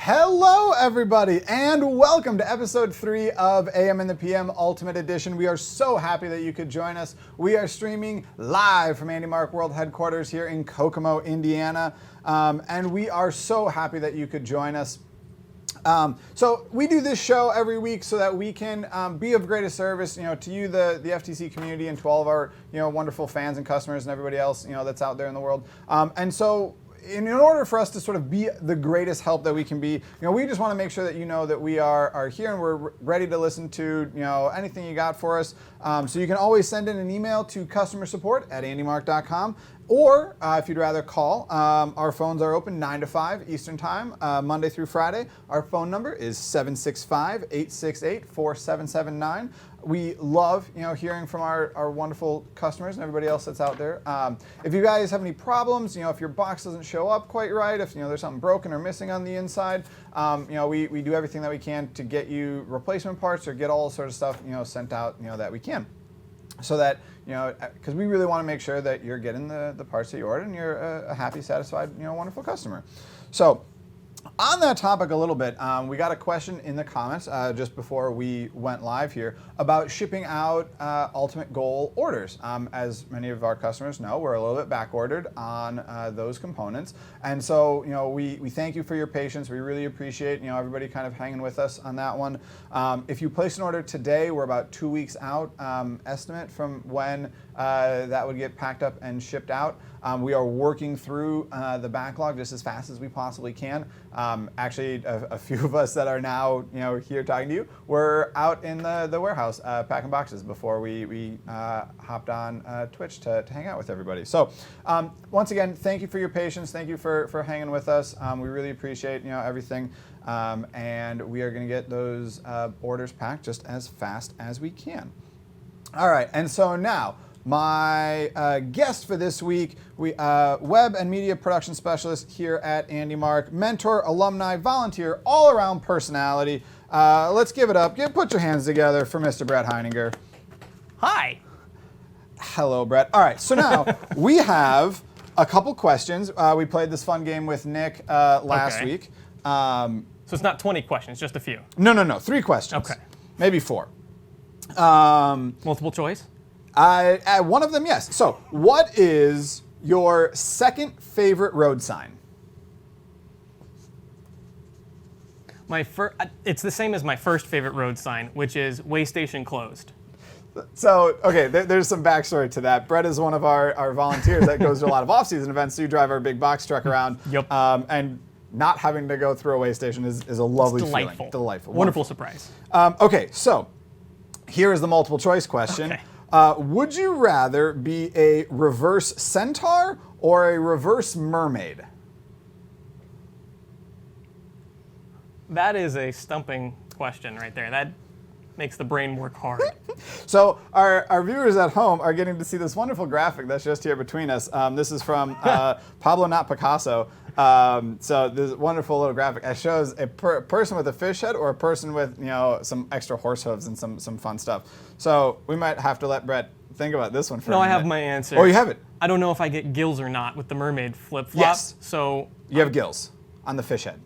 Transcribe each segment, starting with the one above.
Hello, everybody, and welcome to episode 3 of AM and the PM Ultimate Edition. We are so happy that you could join us. We are streaming live from Andy Mark World Headquarters here in Kokomo, Indiana, and we are so happy that you could join us. So we do this show every week so that we can be of greatest service, to you, the FTC community, and to all of our, wonderful fans and customers and everybody else, that's out there in the world. And so, in order for us to sort of be the greatest help that we can be, we just want to make sure that you know that we are here and we're ready to listen to, anything you got for us. So you can always send in an email to customersupport@andymark.com. Or if you'd rather call, our phones are open 9 to 5 Eastern Time, Monday through Friday. Our phone number is 765-868-4779. We love, hearing from our wonderful customers and everybody else that's out there. If you guys have any problems, if your box doesn't show up quite right, if there's something broken or missing on the inside, we do everything that we can to get you replacement parts or get all sorts of stuff, sent out, that we can. So that, because we really want to make sure that you're getting the parts that you ordered and you're a happy, satisfied, wonderful customer. So on that topic a little bit, we got a question in the comments just before we went live here about shipping out Ultimate Goal orders. As many of our customers know, we're a little bit back ordered on those components. And so, we thank you for your patience. We really appreciate, everybody kind of hanging with us on that one. If you place an order today, we're about 2 weeks out estimate from when that would get packed up and shipped out. We are working through the backlog just as fast as we possibly can. Actually, a few of us that are now here talking to you were out in the warehouse packing boxes before we hopped on Twitch to hang out with everybody. So once again, thank you for your patience. Thank you for hanging with us. We really appreciate everything. And we are going to get those orders packed just as fast as we can. All right, and so now, my guest for this week, web and media production specialist here at Andy Mark, mentor, alumni, volunteer, all-around personality. Let's give it up. Put your hands together for Mr. Brett Heininger. Hi. Hello, Brett. All right, so now we have a couple questions. We played this fun game with Nick last week. So it's not 20 questions, just a few? No. 3 questions. Okay. Maybe 4. Multiple choice? One of them, yes. So, what is your second favorite road sign? It's the same as my first favorite road sign, which is "Way Station Closed." So, okay, there's some backstory to that. Brett is one of our volunteers that goes to a lot of off-season events. So you drive our big box truck around. Yep. And not having to go through a way station is a lovely feeling. Delightful. Wonderful surprise. Okay, so here is the multiple choice question. Okay. Would you rather be a reverse centaur or a reverse mermaid? That is a stumping question right there. That makes the brain work hard. So our viewers at home are getting to see this wonderful graphic that's just here between us. This is from Pablo, not Picasso. So this wonderful little graphic that shows a person with a fish head or a person with some extra horse hooves and some fun stuff. So we might have to let Brett think about this one for a minute. No, I have my answer. Oh, you have it? I don't know if I get gills or not with the mermaid flip-flop. Yes. So you have gills on the fish head.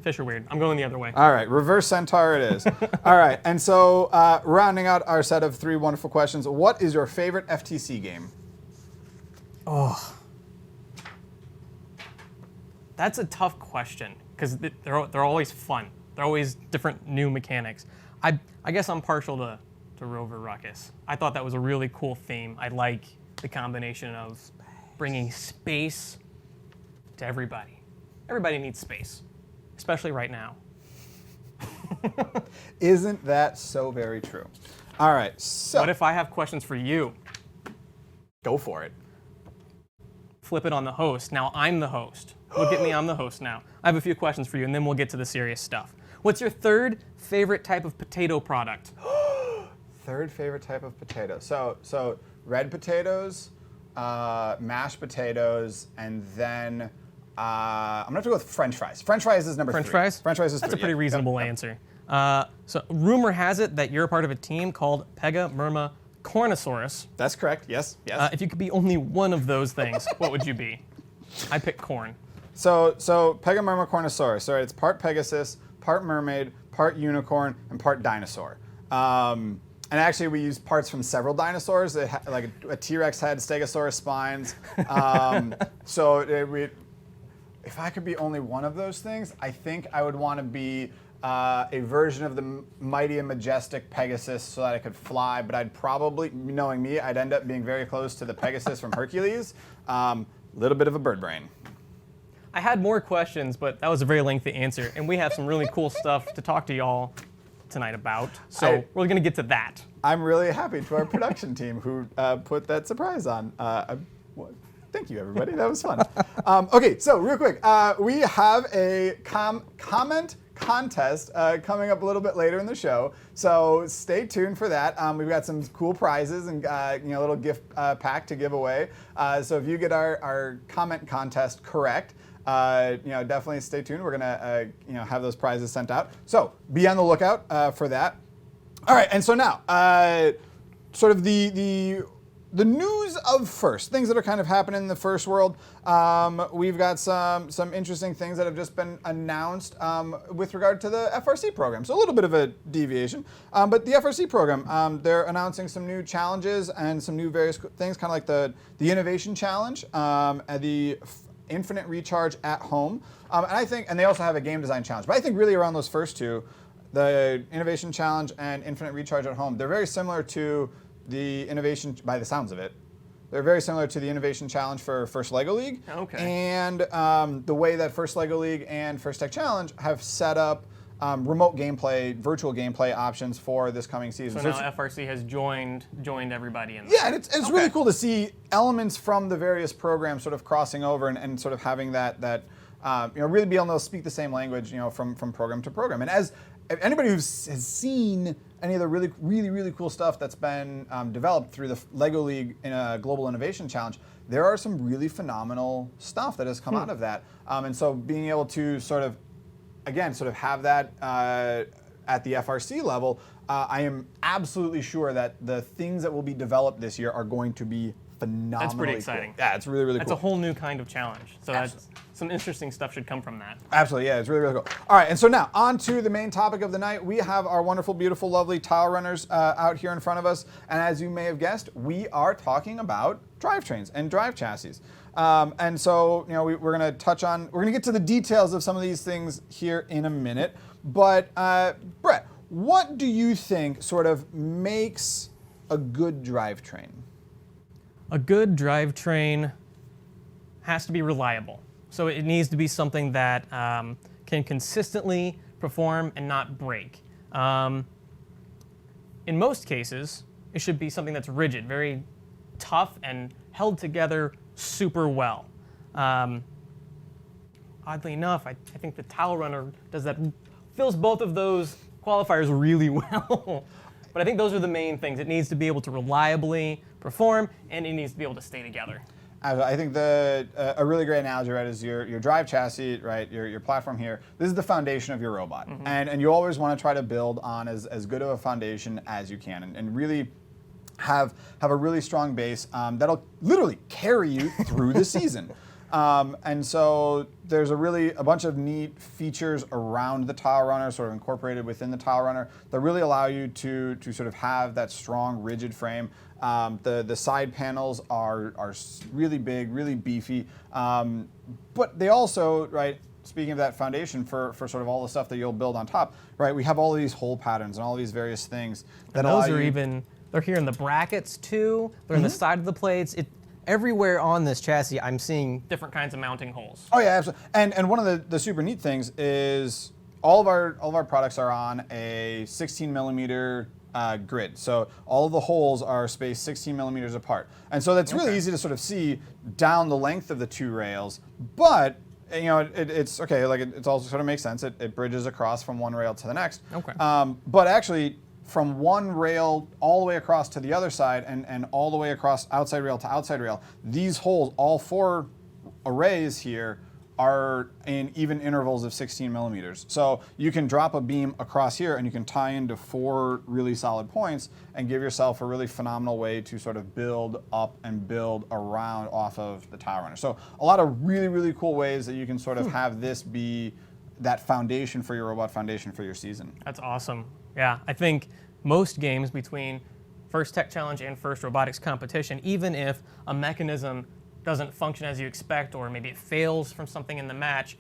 Fish are weird. I'm going the other way. All right, reverse centaur it is. All right, and so rounding out our set of 3 wonderful questions, what is your favorite FTC game? Oh. That's a tough question because they're always fun. They're always different new mechanics. I guess I'm partial to Rover Ruckus. I thought that was a really cool theme. I like the combination of bringing space to everybody. Everybody needs space, especially right now. Isn't that so very true? All right, so. What if I have questions for you? Go for it. Flip it on the host. Now I'm the host. Look at me, I'm the host now. I have a few questions for you, and then we'll get to the serious stuff. What's your third favorite type of potato product? Third favorite type of potato. So red potatoes, mashed potatoes, and then I'm gonna have to go with French fries. French fries is number 3. French fries? French fries is 3. That's a pretty reasonable answer. So rumor has it that you're a part of a team called Pega Murma Cornosaurus. That's correct. Yes. Yes. If you could be only one of those things, what would you be? I picked corn. So Pegamyrmicornosaurus. So it's part Pegasus, part mermaid, part unicorn, and part dinosaur. And actually, we use parts from several dinosaurs, like a T-Rex head, Stegosaurus spines. If I could be only one of those things, I think I would want to be a version of the mighty and majestic Pegasus so that I could fly, but I'd probably, knowing me, I'd end up being very close to the Pegasus from Hercules. Little bit of a bird brain. I had more questions, but that was a very lengthy answer, and we have some really cool stuff to talk to y'all tonight about, so we're going to get to that. I'm really happy to our production team who put that surprise on. Thank you, everybody. That was fun. Okay, so real quick, we have a comment contest coming up a little bit later in the show, so stay tuned for that. We've got some cool prizes and a little gift pack to give away. So if you get our comment contest correct, definitely stay tuned. We're gonna have those prizes sent out. So be on the lookout for that. All right, and so now, sort of the news of first, things that are kind of happening in the first world. We've got some interesting things that have just been announced with regard to the FRC program. So a little bit of a deviation, but the FRC program, they're announcing some new challenges and some new various things, kind of like the Innovation Challenge, and the Infinite Recharge at Home, and they also have a Game Design Challenge. But I think really around those first two, the Innovation Challenge and Infinite Recharge at Home, they're very similar to the Innovation, by the sounds of it, they're very similar to the Innovation Challenge for First LEGO League. Okay. And the way that First LEGO League and First Tech Challenge have set up remote gameplay, virtual gameplay options for this coming season. So now FRC has joined everybody in. Yeah, and it's really cool to see elements from the various programs sort of crossing over and sort of having that really be able to speak the same language, from program to program. And as anybody has seen any of the really cool stuff that's been developed through the LEGO League in a Global Innovation Challenge, there are some really phenomenal stuff that has come out of that. And so being able to sort of have that at the FRC level, I am absolutely sure that the things that will be developed this year are going to be phenomenally That's pretty exciting. Cool. Yeah, it's really cool. That's a whole new kind of challenge. So that's some interesting stuff should come from that. Absolutely, yeah, it's really cool. All right, and so now on to the main topic of the night. We have our wonderful, beautiful, lovely tile runners out here in front of us, and as you may have guessed, we are talking about drivetrains and drive chassis. And so, we're going to get to the details of some of these things here in a minute. But Brett, what do you think sort of makes a good drivetrain? A good drivetrain has to be reliable. So it needs to be something that can consistently perform and not break. In most cases, it should be something that's rigid, very tough and held together super well. Oddly enough, I think the TileRunner does that, fills both of those qualifiers really well. But I think those are the main things. It needs to be able to reliably perform, and it needs to be able to stay together. I think a really great analogy, right, is your drive chassis, right, your platform here. This is the foundation of your robot, and you always want to try to build on as good of a foundation as you can, and really have a really strong base that'll literally carry you through the season. And so there's a bunch of neat features around the TileRunner, sort of incorporated within the TileRunner, that really allow you to sort of have that strong, rigid frame. The side panels are really big, really beefy, but they also, right, speaking of that foundation for sort of all the stuff that you'll build on top, right, we have all of these hole patterns and all of these various things that allow you. They're here in the brackets too. They're in the side of the plates. Everywhere on this chassis, I'm seeing different kinds of mounting holes. Oh yeah, absolutely. And one of the super neat things is all of our products are on a 16 millimeter grid. So all of the holes are spaced 16 millimeters apart. And so that's really easy to sort of see down the length of the two rails. But it's okay. Like it also sort of makes sense. It bridges across from one rail to the next. Okay. But actually, from one rail all the way across to the other side and all the way across outside rail to outside rail, these holes, all four arrays here, are in even intervals of 16 millimeters. So you can drop a beam across here and you can tie into 4 really solid points and give yourself a really phenomenal way to sort of build up and build around off of the TileRunner. So a lot of really, really cool ways that you can sort of have this be that foundation for your robot, foundation for your season. That's awesome. Yeah, I think most games between first tech challenge and first robotics competition, even if a mechanism doesn't function as you expect, or maybe it fails from something in the match,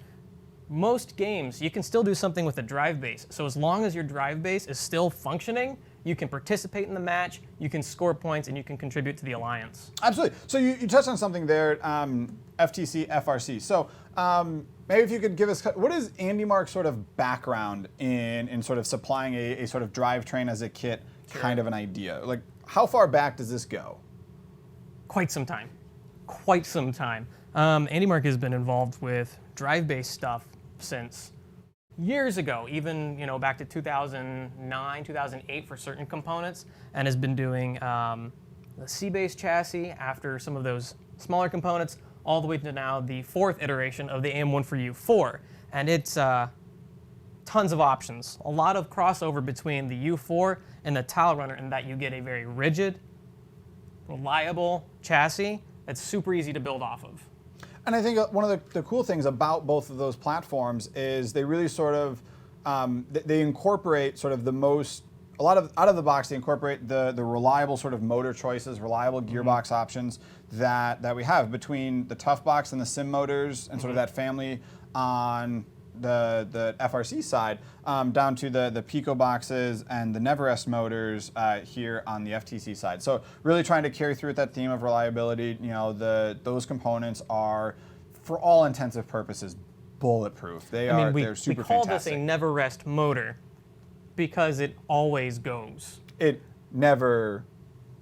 most games you can still do something with the drive base. So as long as your drive base is still functioning, you can participate in the match, you can score points, and you can contribute to the alliance. Absolutely. So you touched on something there, FTC, FRC. So maybe if you could give us, what is Andy Mark's sort of background in sort of supplying a sort of drivetrain as a kit kind of an idea? Like, how far back does this go? Quite some time. Quite some time. Andy Mark has been involved with drive-based stuff since years ago, even back to 2009, 2008 for certain components, and has been doing the C-based chassis after some of those smaller components, all the way to now the 4th iteration of the AM1-4U4. And it's tons of options, a lot of crossover between the U4 and the TileRunner, in that you get a very rigid, reliable chassis that's super easy to build off of. And I think one of the cool things about both of those platforms is they really sort of, they incorporate sort of the most, a lot of, out of the box, they incorporate the reliable sort of motor choices, reliable gearbox options that we have between the Tough Box and the Sim motors and sort of that family on the FRC side, down to the Pico boxes and the Neverest motors here on the FTC side. So really trying to carry through that theme of reliability. Those components are, for all intensive purposes, bulletproof. They're super we call fantastic. this a Neverest motor because it always goes. It never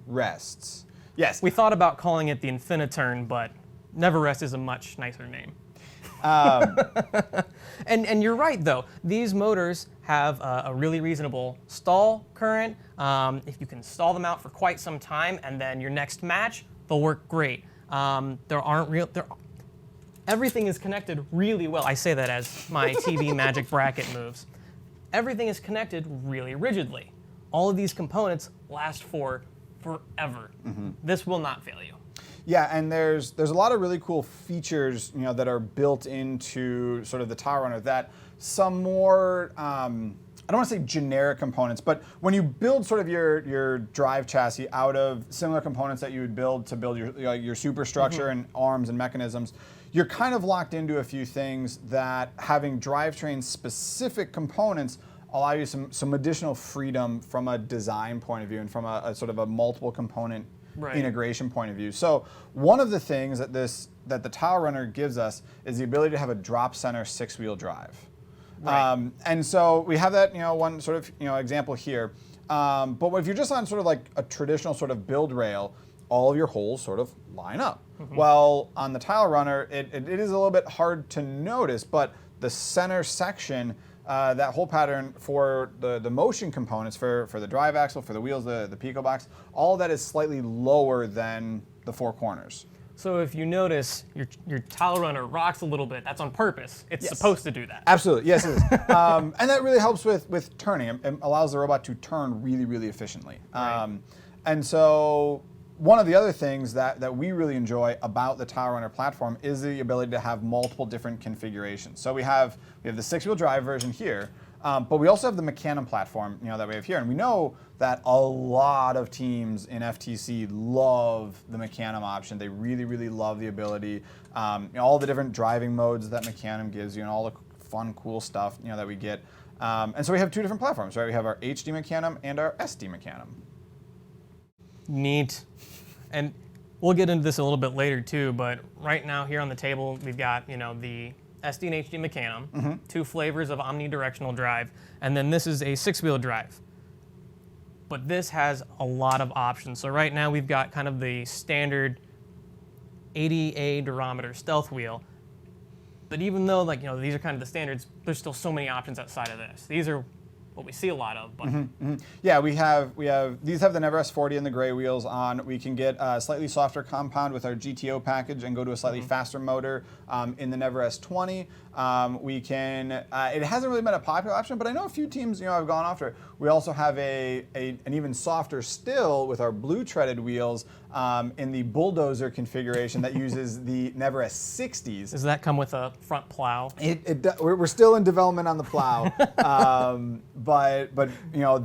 rests. Yes. We thought about calling it the Infiniturn, but Neverest is a much nicer name. And you're right, though. These motors have a really reasonable stall current. If you can stall them out for quite some time, and then your next match, they'll work great. Everything is connected really well. I say that as my TV magic bracket moves. Everything is connected really rigidly. All of these components last for forever. This will not fail you. Yeah, and there's a lot of really cool features that are built into sort of the TileRunner that some more I don't want to say generic components, but when you build sort of your drive chassis out of similar components that you would build to build your superstructure and arms and mechanisms, you're kind of locked into a few things that having drivetrain specific components allow you some additional freedom from a design point of view and from a sort of a multiple component integration point of view. So one of the things that the TileRunner gives us is the ability to have a drop center 6-wheel drive. Right. And so we have that one sort of example here. But if you're just on sort of like a traditional sort of build rail, all of your holes sort of line up. Well, on the TileRunner, it is a little bit hard to notice, but the center section, that whole pattern for the motion components, for the drive axle, for the wheels, the Pico box, all of that is slightly lower than the 4 corners. So if you notice your TileRunner rocks a little bit, that's on purpose. It's supposed to do that. Absolutely, yes it is. And that really helps with turning. It allows the robot to turn really, really efficiently. Right. And so one of the other things that we really enjoy about the TileRunner platform is the ability to have multiple different configurations. So we have the 6-wheel drive version here, but we also have the Mecanum platform that we have here. And we know that a lot of teams in FTC love the Mecanum option. They really, really love the ability, all the different driving modes that Mecanum gives you and all the fun, cool stuff that we get. And so we have 2 different platforms, right? We have our HD Mecanum and our SD Mecanum. Neat. And we'll get into this a little bit later too, but right now here on the table, we've got, the SD and HD Mecanum, 2 flavors of omnidirectional drive, and then this is a 6-wheel drive. But this has a lot of options. So right now we've got kind of the standard 80A durometer stealth wheel. But even though these are kind of the standards, there's still so many options outside of this. These are what we see a lot of. But Yeah, we have these have the Never S40 and the gray wheels on. We can get a slightly softer compound with our GTO package and go to a slightly faster motor in the Never S20. We can. It hasn't really been a popular option, but I know a few teams have gone after it. We also have an even softer still with our blue treaded wheels in the bulldozer configuration that uses the Never S60s. Does that come with a front plow? We're still in development on the plow, but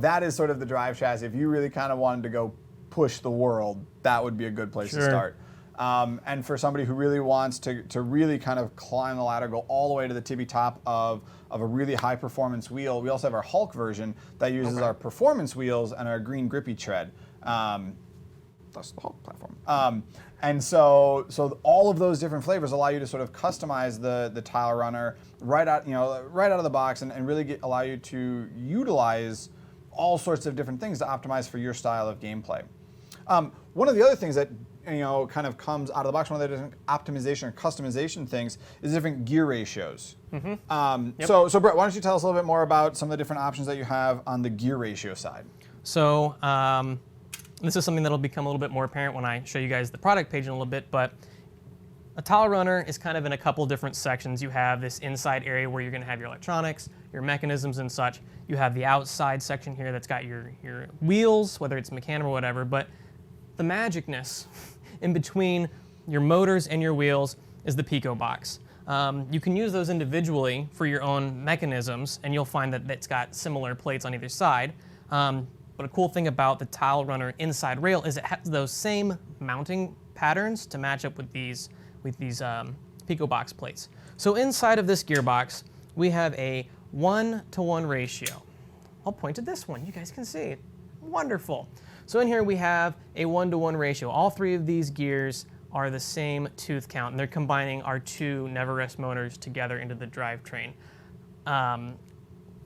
that is sort of the drive chassis. If you really kind of wanted to go push the world, that would be a good place to start. And for somebody who really wants to really kind of climb the ladder, go all the way to the tippy top of a really high performance wheel, we also have our Hulk version that uses our performance wheels and our green grippy tread. That's the Hulk platform. And so all of those different flavors allow you to sort of customize the TileRunner right out of the box and really allow you to utilize all sorts of different things to optimize for your style of gameplay. One of the other things that kind of comes out of the box, one of the different optimization or customization things is different gear ratios. So Brett, why don't you tell us a little bit more about some of the different options that you have on the gear ratio side? So this is something that'll become a little bit more apparent when I show you guys the product page in a little bit, but a TileRunner is kind of in a couple different sections. You have this inside area where you're going to have your electronics, your mechanisms and such. You have the outside section here that's got your wheels, whether it's mechanical or whatever, but the magicness in between your motors and your wheels is the Pico box. You can use those individually for your own mechanisms, and you'll find that it's got similar plates on either side. But a cool thing about the TileRunner inside rail is it has those same mounting patterns to match up with these Pico box plates. So inside of this gearbox, we have a 1-to-1 ratio. I'll point to this one. You guys can see it. Wonderful. So in here we have a 1-to-1 ratio. All three of these gears are the same tooth count, and they're combining our two Never Rest motors together into the drivetrain.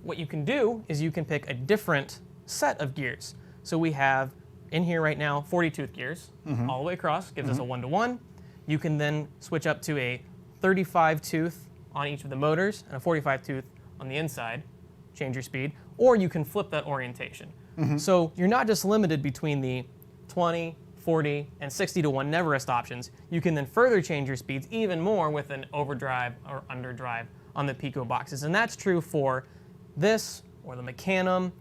What you can do is you can pick a different set of gears. So we have in here right now 40 tooth gears all the way across, gives us a 1-to-1. You can then switch up to a 35 tooth on each of the motors and a 45 tooth on the inside, change your speed, or you can flip that orientation. So you're not just limited between the 20, 40, and 60-to-1 Never Rest options. You can then further change your speeds even more with an overdrive or underdrive on the Pico boxes. And that's true for this or the Mecanum.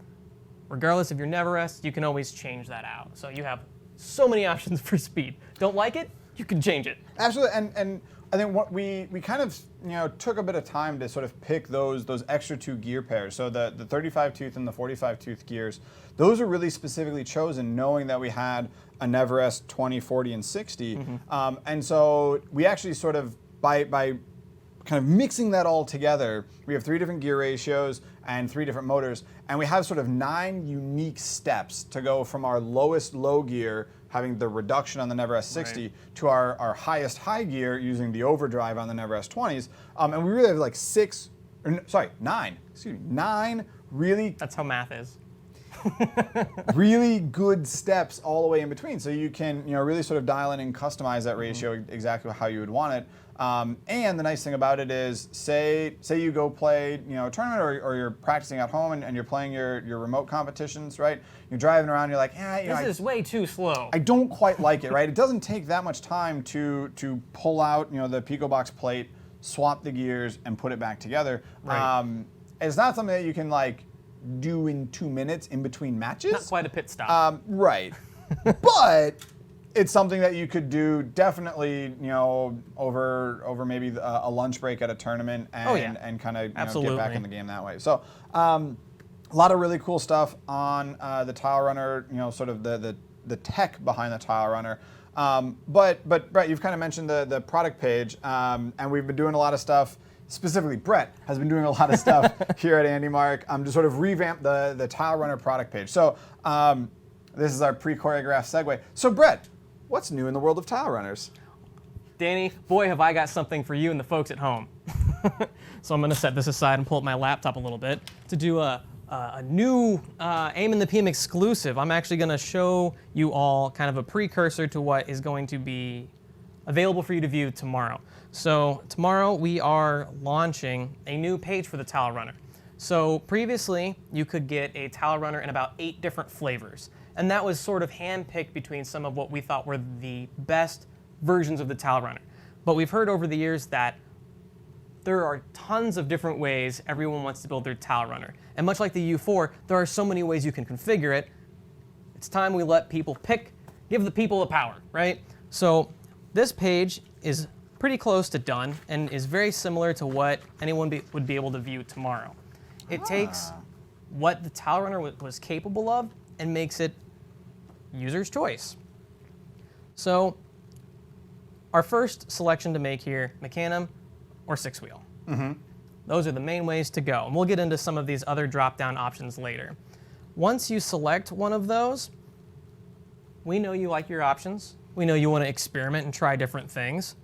Regardless of your Never Rest, you can always change that out. So you have so many options for speed. Don't like it? You can change it. Absolutely, and I think what we kind of took a bit of time to sort of pick those extra two gear pairs. So the 35 tooth and the 45 tooth gears, those are really specifically chosen knowing that we had a Never Rest 20, 40, and 60. And so we actually sort of by kind of mixing that all together, we have 3 different gear ratios and 3 different motors, and we have sort of 9 unique steps to go from our lowest low gear, having the reduction on the Never S60, to our highest high gear using the overdrive on the Never S20s. And we really have like 9 really... That's how math is. really good steps all the way in between. So you can really sort of dial in and customize that ratio exactly how you would want it. And the nice thing about it is, say you go play a tournament or you're practicing at home and you're playing your remote competitions, right? You're driving around, you're like, this is way too slow. I don't quite like it, right? It doesn't take that much time to pull out the Pico box plate, swap the gears, and put it back together. Right. It's not something that you can do in 2 minutes in between matches. Not quite a pit stop. Right. But it's something that you could do definitely, over maybe a lunch break at a tournament and kind of get back in the game that way. So a lot of really cool stuff on the TileRunner, sort of the tech behind the TileRunner. But Brett, you've kind of mentioned the product page, and we've been doing a lot of stuff. Specifically, Brett has been doing a lot of stuff here at Andy Mark to sort of revamp the TileRunner product page. So this is our pre-choreographed segue. So Brett, what's new in the world of TileRunners? Danny, boy, have I got something for you and the folks at home. So I'm going to set this aside and pull up my laptop a little bit to do a new Aim in the PM exclusive. I'm actually going to show you all kind of a precursor to what is going to be available for you to view tomorrow. So tomorrow we are launching a new page for the TileRunner. So previously, you could get a TileRunner in about 8 different flavors. And that was sort of handpicked between some of what we thought were the best versions of the TileRunner. But we've heard over the years that there are tons of different ways everyone wants to build their TileRunner. And much like the U4, there are so many ways you can configure it. It's time we let people pick, give the people the power, right? So this page is pretty close to done and is very similar to what anyone would be able to view tomorrow. It takes what the TileRunner was capable of and makes it user's choice. So our first selection to make here, Mecanum or 6-wheel. Those are the main ways to go. And we'll get into some of these other drop-down options later. Once you select one of those, we know you like your options. We know you want to experiment and try different things.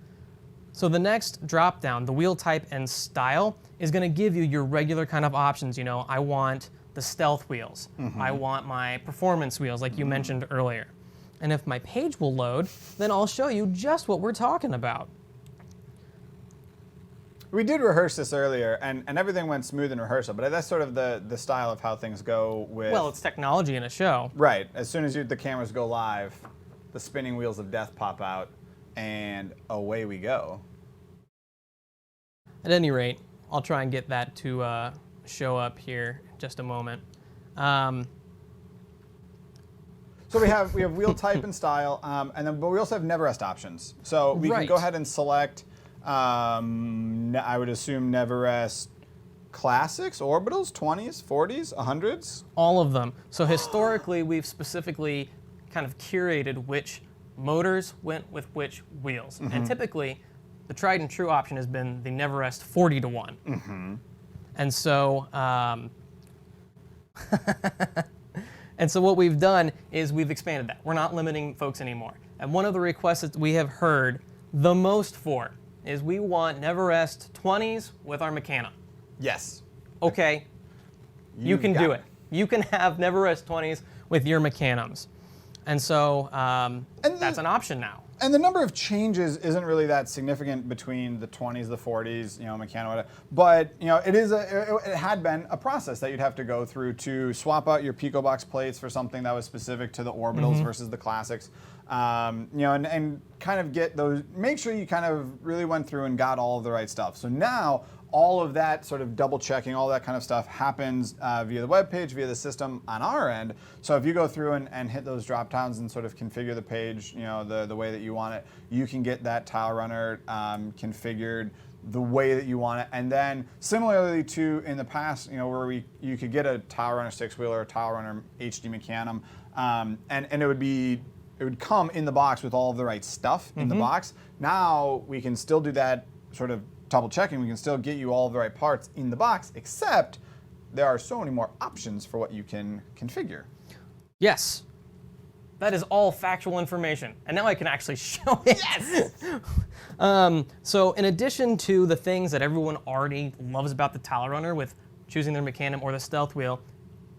So the next drop-down, the wheel type and style, is going to give you your regular kind of options. You know, I want the stealth wheels. I want my performance wheels, like you mentioned earlier. And if my page will load, then I'll show you just what we're talking about. We did rehearse this earlier, and everything went smooth in rehearsal, but that's sort of the style of how things go with... Well, it's technology in a show. Right. As soon as the cameras go live, the spinning wheels of death pop out, and away we go. At any rate, I'll try and get that to show up here in just a moment. So we have wheel type and style, but we also have never rest options. So we can go ahead and select, I would assume never rest classics, orbitals, 20s, 40s, 100s? All of them. So historically, we've specifically kind of curated which motors went with which wheels. And typically, the tried and true option has been the never rest 40 to 1. And so, and so what we've done is we've expanded that. We're not limiting folks anymore. And one of the requests that we have heard the most for is we want never rest 20s with our Mecanum. Yes. Okay, you can do it. You can have never rest 20s with your Mecanums. And so that's an option now. And the number of changes isn't really that significant between the 20s, the 40s, you know, Mecanum, whatever. But you know, it had been a process that you'd have to go through to swap out your PicoBox plates for something that was specific to the orbitals versus the classics. You know, and kind of get those. Make sure you kind of really went through and got all of the right stuff. So now all of that sort of double checking, all that kind of stuff happens via the web page, via the system on our end. So if you go through and hit those drop downs and sort of configure the page, you know, the way that you want it, you can get that TileRunner configured the way that you want it. And then similarly to in the past, you know, where you could get a TileRunner 6-wheeler or a TileRunner HD Mecanum, and it would come in the box with all of the right stuff in the box. Now we can still do that sort of double checking. We can still get you all of the right parts in the box, except there are so many more options for what you can configure. Yes. That is all factual information. And now I can actually show it. Yes! So in addition to the things that everyone already loves about the TileRunner with choosing their Mecanum or the stealth wheel,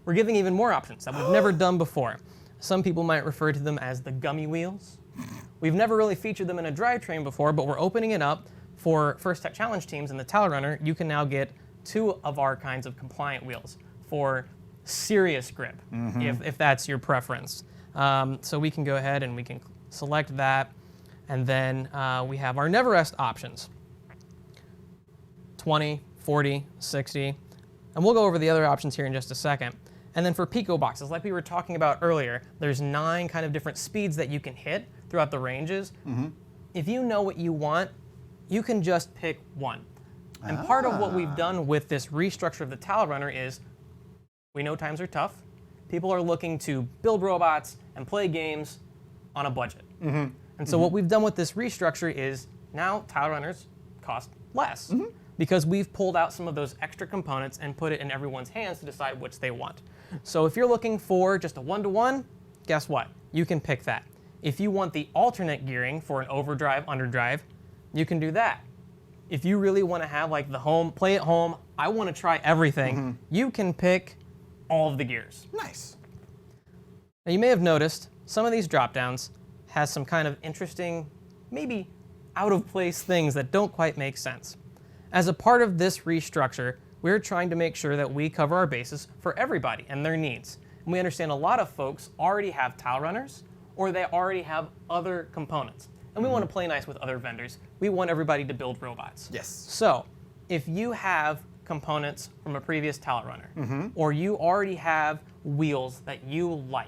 we're giving even more options that we've never done before. Some people might refer to them as the gummy wheels. We've never really featured them in a drivetrain before, but we're opening it up for First Tech Challenge teams in the TileRunner. You can now get 2 of our kinds of compliant wheels for serious grip, if that's your preference. So we can go ahead and we can select that, and then we have our never rest options. 20, 40, 60, and we'll go over the other options here in just a second. And then for Pico boxes, like we were talking about earlier, there's 9 kind of different speeds that you can hit throughout the ranges. If you know what you want, you can just pick one. And part of what we've done with this restructure of the TileRunner is we know times are tough. People are looking to build robots and play games on a budget. And so what we've done with this restructure is now TileRunners cost less because we've pulled out some of those extra components and put it in everyone's hands to decide which they want. So if you're looking for just a 1-to-1, guess what? You can pick that. If you want the alternate gearing for an overdrive, underdrive, you can do that. If you really want to have like the home, play at home, I want to try everything, you can pick all of the gears. Nice. Now you may have noticed some of these drop downs has some kind of interesting, maybe out of place things that don't quite make sense. As a part of this restructure, we're trying to make sure that we cover our bases for everybody and their needs. And we understand a lot of folks already have TileRunners or they already have other components. And we want to play nice with other vendors. We want everybody to build robots. Yes. So if you have components from a previous TileRunner, or you already have wheels that you like,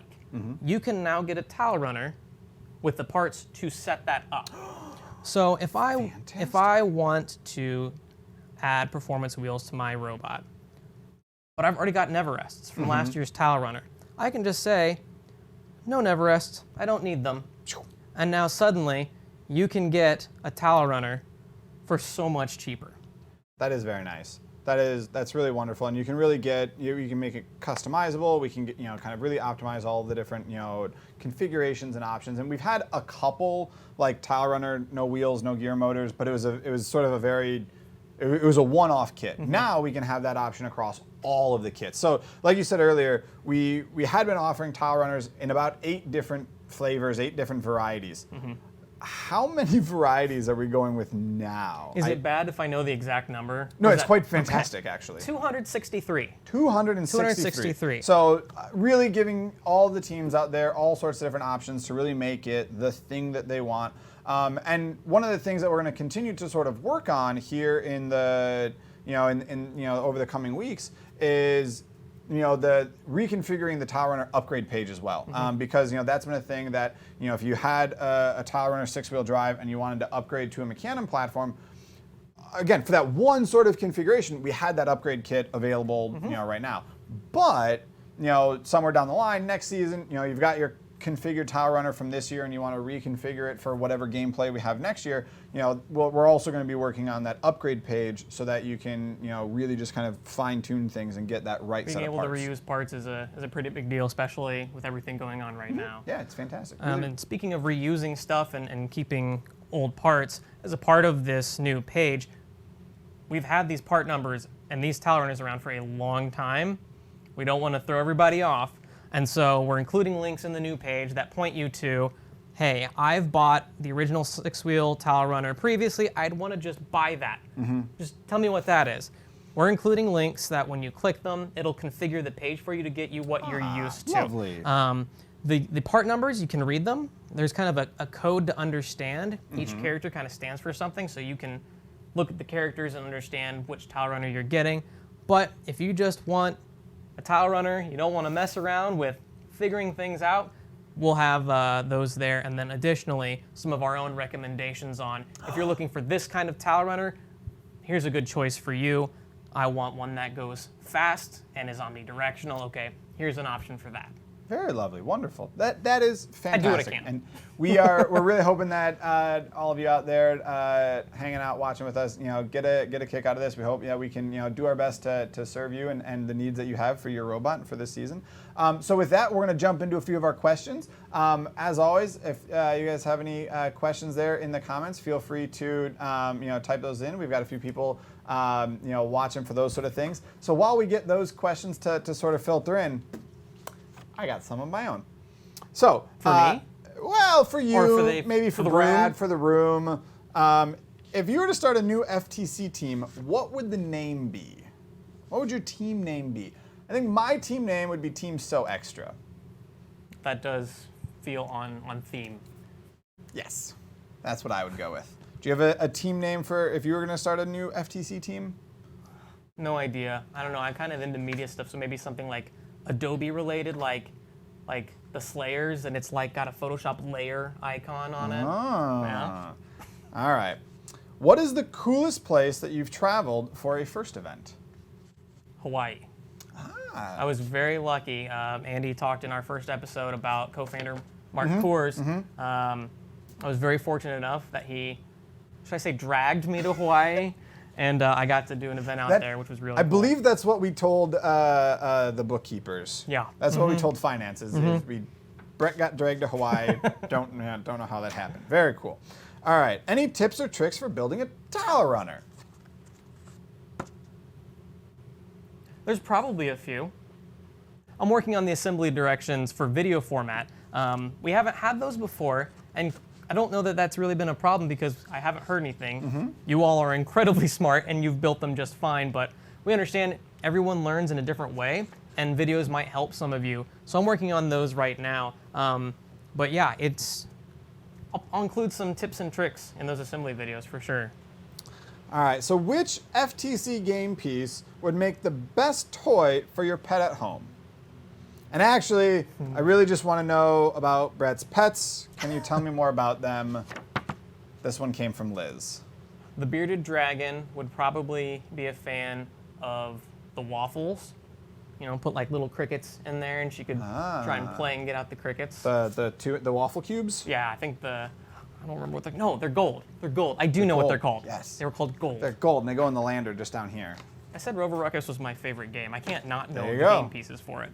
you can now get a TileRunner with the parts to set that up. So if I want to add performance wheels to my robot, but I've already got Neverests from last year's TileRunner, I can just say, no Neverests, I don't need them. And now suddenly, you can get a TileRunner for so much cheaper. That is very nice. That's really wonderful, and you can really you can make it customizable. We can get, kind of really optimize all the different configurations and options. And we've had a couple like TileRunner, no wheels, no gear motors, but it was sort of it was a one-off kit. Now we can have that option across all of the kits. So like you said earlier, we had been offering TileRunners in about 8 different flavors, 8 different varieties. How many varieties are we going with now? Is it bad if I know the exact number? No, it's quite fantastic, actually. 263. 263. So really giving all the teams out there all sorts of different options to really make it the thing that they want. And one of the things that we're going to continue to sort of work on here in the, over the coming weeks is the reconfiguring the TileRunner upgrade page as well, because that's been a thing that if you had a TileRunner 6-wheel drive and you wanted to upgrade to a Mecanim platform, again for that one sort of configuration, we had that upgrade kit available, right now. But somewhere down the line, next season, you've got your configured TileRunner from this year and you want to reconfigure it for whatever gameplay we have next year, we're also going to be working on that upgrade page so that you can, really just kind of fine-tune things and get that right set of parts. Being able to reuse parts is a pretty big deal, especially with everything going on right now. Yeah, it's fantastic. And speaking of reusing stuff and keeping old parts, as a part of this new page, we've had these part numbers and these TileRunners around for a long time. We don't want to throw everybody off. And so we're including links in the new page that point you to, hey, I've bought the original 6-wheel TileRunner previously. I'd want to just buy that. Just tell me what that is. We're including links that when you click them, it'll configure the page for you to get you what you're used to. Lovely. The part numbers, you can read them. There's kind of a code to understand. Each character kind of stands for something, so you can look at the characters and understand which TileRunner you're getting. But if you just want a TileRunner, you don't want to mess around with figuring things out, we'll have those there. And then additionally, some of our own recommendations on if you're looking for this kind of TileRunner, here's a good choice for you. I want one that goes fast and is omnidirectional. Okay, here's an option for that. Very lovely, wonderful. That is fantastic. I do what I can. And we're really hoping that all of you out there hanging out, watching with us, get a kick out of this. We hope we can do our best to serve you and the needs that you have for your robot for this season. So with that, we're going to jump into a few of our questions. As always, if you guys have any questions there in the comments, feel free to type those in. We've got a few people watching for those sort of things. So while we get those questions to sort of filter in, I got some of my own. So for me? Well, for you, or maybe for Brad, for the room. If you were to start a new FTC team, what would the name be? What would your team name be? I think my team name would be Team So Extra. That does feel on theme. Yes, that's what I would go with. Do you have a team name for if you were going to start a new FTC team? No idea. I don't know. I'm kind of into media stuff, so maybe something like Adobe related, like the Slayers, and it's like got a Photoshop layer icon on it. Yeah. All right. What is the coolest place that you've traveled for a first event? Hawaii. I was very lucky. Andy talked in our first episode about co-founder Mark Coors. I was very fortunate enough that he, should I say, dragged me to Hawaii. And I got to do an event out there, which was really cool. I believe that's what we told the bookkeepers. Yeah. That's what we told finances. Is Brett got dragged to Hawaii. don't know how that happened. Very cool. All right. Any tips or tricks for building a TileRunner? There's probably a few. I'm working on the assembly directions for video format. We haven't had those before, and I don't know that that's really been a problem because I haven't heard anything. You all are incredibly smart and you've built them just fine, but we understand everyone learns in a different way, and videos might help some of you. So I'm working on those right now. But yeah, I'll include some tips and tricks in those assembly videos for sure. All right, so which FTC game piece would make the best toy for your pet at home? And actually, I really just want to know about Brett's pets. Can you tell me more about them? This one came from Liz. The bearded dragon would probably be a fan of the waffles. You know, put like little crickets in there, and she could try and play and get out the crickets. The waffle cubes? Yeah, I don't remember what they're. No, they're gold. They're gold. I do know what they're called. Yes. They were called gold. They're gold, and they go in the lander just down here. I said Rover Ruckus was my favorite game. I can't not know the go. game pieces for it.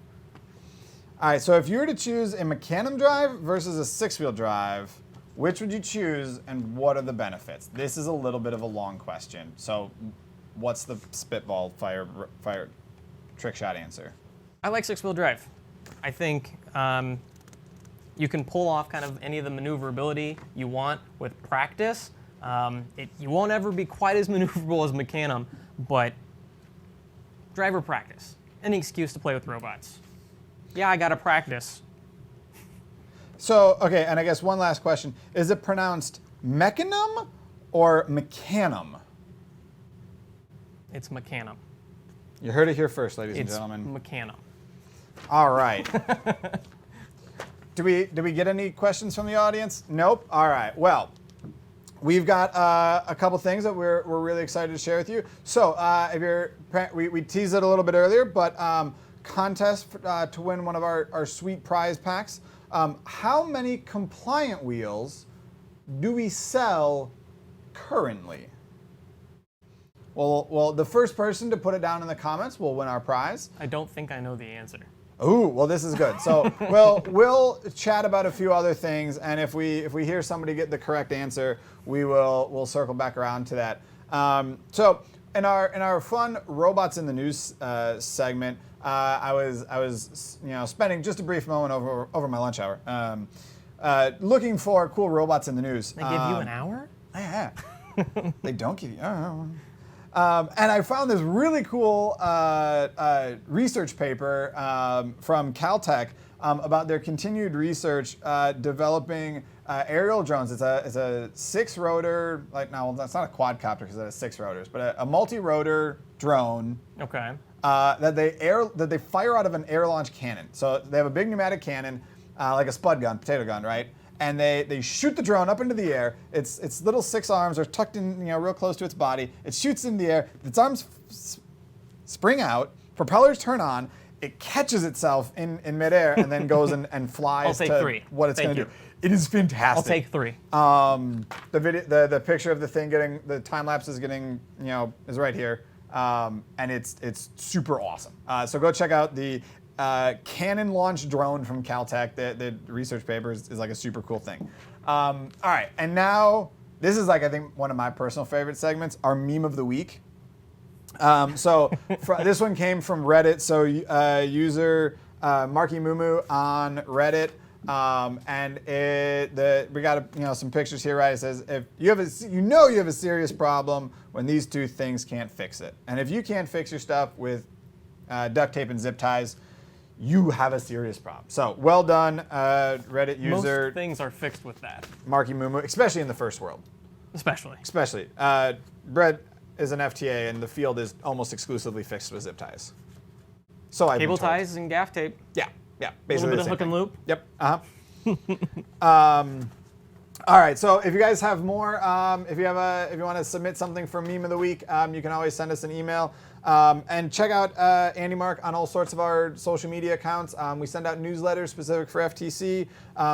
All right, so if you were to choose a Mecanum drive versus a six-wheel drive, which would you choose, and what are the benefits? This is a little bit of a long question. So, what's the spitball fire trick shot answer? I like six-wheel drive. I think you can pull off kind of any of the maneuverability you want with practice. You won't ever be quite as maneuverable as Mecanum, but driver practice. Any excuse to play with robots. Yeah, I gotta practice. So, okay, and I guess one last question. Is it pronounced Mecanum or Mecanum? It's Mecanum. You heard it here first, ladies and It's gentlemen. Mecanum. All right. Did we get any questions from the audience? Nope. All right. Well, we've got a couple things that we're really excited to share with you. So, we teased it a little bit earlier, but contest to win one of our sweet prize packs. How many compliant wheels do we sell currently? Well, the first person to put it down in the comments will win our prize. I don't think I know the answer. Ooh, well, this is good. So, we'll chat about a few other things, and if we hear somebody get the correct answer, we'll circle back around to that. So, in our fun robots in the news segment, I was spending just a brief moment over my lunch hour looking for cool robots in the news. They give you an hour? Yeah. They don't give you. And I found this really cool research paper from Caltech about their continued research developing aerial drones. It's a six-rotor, that's not a quadcopter because it has six rotors, but a multi-rotor drone. Okay. That they fire out of an air-launched cannon. So they have a big pneumatic cannon, like a spud gun, potato gun, right? And they shoot the drone up into the air. Its little six arms are tucked in, real close to its body. It shoots in the air. Its arms spring out. Propellers turn on. It catches itself in midair and then goes and flies I'll take to 3. what it's going to do. It is fantastic. I'll take 3. The picture of the thing getting the time lapse is getting is right here, and it's super awesome. So go check out the cannon launched drone from Caltech. The research paper is like a super cool thing. All right, and now this is I think one of my personal favorite segments, our meme of the week. This one came from Reddit. So user Marky Mumu on Reddit, and we got some pictures here. Right, it says if you have you have a serious problem when these two things can't fix it, and if you can't fix your stuff with duct tape and zip ties, you have a serious problem. So well done, Reddit user. Most things are fixed with that. Marky Mumu, especially in the first world. Especially. Brett is an FTA, and the field is almost exclusively fixed with zip ties. So I've been Cable told. ties and gaff tape. Yeah. A Basically little bit of hook and loop. Yep. All right. So if you guys have more, if you want to submit something for meme of the week, you can always send us an email. And check out Andy Mark on all sorts of our social media accounts. We send out newsletters specific for FTC.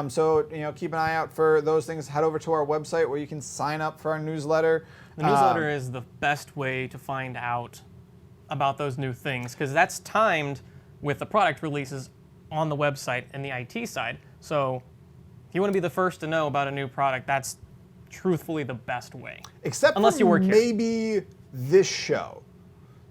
So keep an eye out for those things. Head over to our website where you can sign up for our newsletter. The newsletter is the best way to find out about those new things because that's timed with the product releases on the website and the IT side. So if you want to be the first to know about a new product, that's truthfully the best way. Except unless for you work here. maybe this show.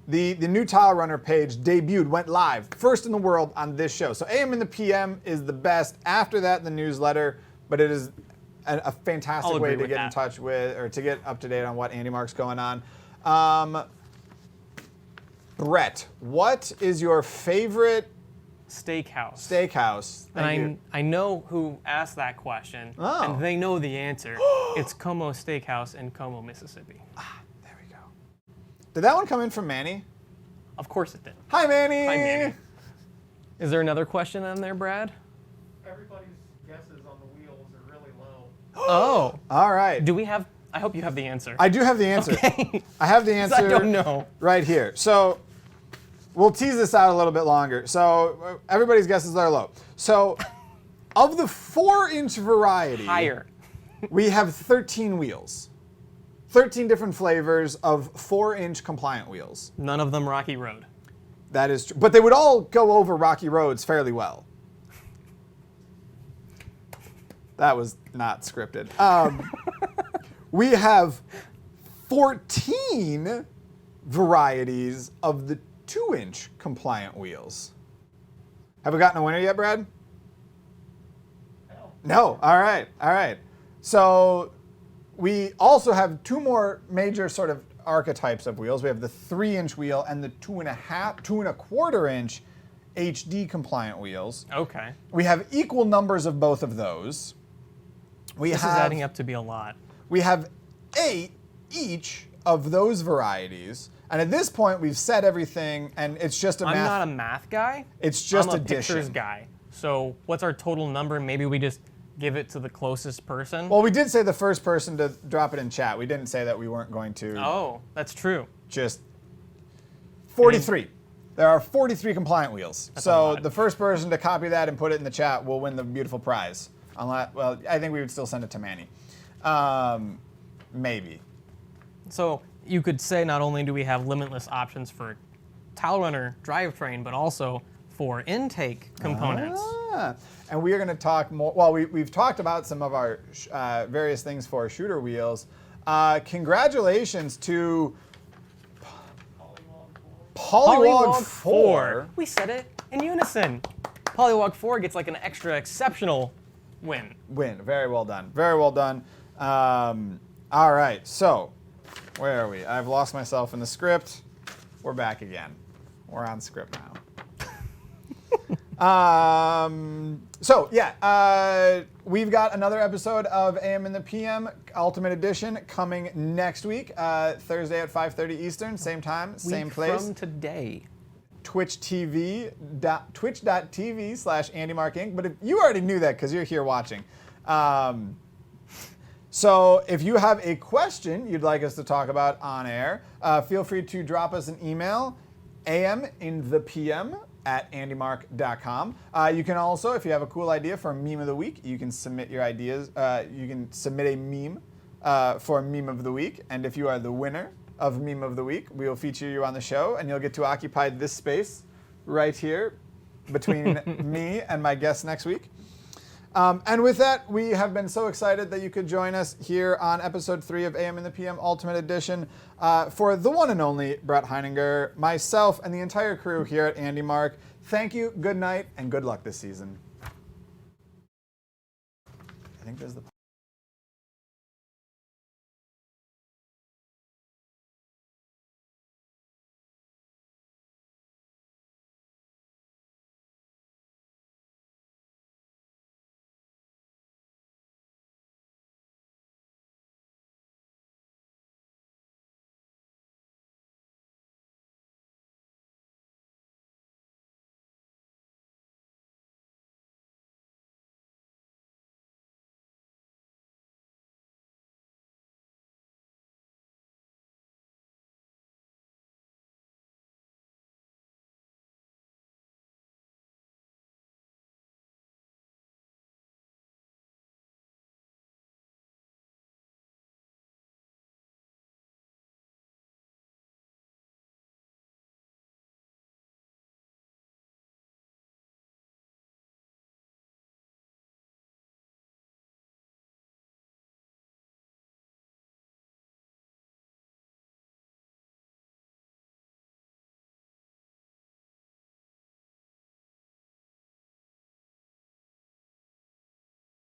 The new TileRunner page debuted, went live, first in the world on this show. So AM and the PM is the best. After that, the newsletter, but it is a fantastic way to get in touch with or to get up to date on what Andy Mark's going on. Brett, what is your favorite Steakhouse. steakhouse? Thank you. I know who asked that question, Oh. and they know the answer. It's Como Steakhouse in Como, Mississippi. There we go. Did that one come in from Manny? Of course it did. Hi, Manny. Hi, Manny. Is there another question on there, Brad? Everybody's guesses on the wheels are really low. Oh. All right. Do we have? I hope you have the answer. I do have the answer. Okay. I have the 'Cause answer I don't know. right here. So we'll tease this out a little bit longer. So everybody's guesses are low. So of the 4-inch variety, Higher. we have 13 wheels. 13 different flavors of 4-inch compliant wheels. None of them Rocky Road. That is true. But they would all go over rocky roads fairly well. That was not scripted. We have 14 varieties of the 2-inch compliant wheels. Have we gotten a winner yet, Brad? No. All right. All right. So we also have 2 more major sort of archetypes of wheels. We have the 3-inch wheel and the 2.25-inch HD compliant wheels. Okay. We have equal numbers of both of those. This is adding up to be a lot. We have 8 each of those varieties. And at this point, we've said everything, and it's just a I'm math. not a math guy. It's just I'm a addition. pictures guy. So what's our total number? Maybe we just give it to the closest person. Well, we did say the first person to drop it in chat. We didn't say that we weren't going to Oh, that's true. just 43. There are 43 compliant wheels. a So lot. the first person to copy that and put it in the chat will win the beautiful prize. Unless, well, I think we would still send it to Manny. Maybe. So you could say not only do we have limitless options for TileRunner drivetrain, but also for intake components. And we are going to talk more. Well, we've talked about some of our various things for shooter wheels. Congratulations to Polywog 4. We said it in unison. Polywog 4 gets like an extra exceptional win. Very well done. Very well done. All right. So, where are we? I've lost myself in the script. We're back again. We're on script now. We've got another episode of AM in the PM Ultimate Edition coming next week, Thursday at 5:30 Eastern, same time, same Week place. From today. Twitch.tv/AndyMarkInc. But if you already knew that because you're here watching. So if you have a question you'd like us to talk about on air, feel free to drop us an email, aminthepm@andymark.com. You can also, if you have a cool idea for a meme of the week, you can submit your ideas. You can submit a meme for a meme of the week. And if you are the winner of meme of the week, we will feature you on the show, and you'll get to occupy this space right here between me and my guests next week. And with that, we have been so excited that you could join us here on episode 3 of AM in the PM Ultimate Edition for the one and only Brett Heininger, myself, and the entire crew here at Andy Mark. Thank you, good night, and good luck this season. I think there's the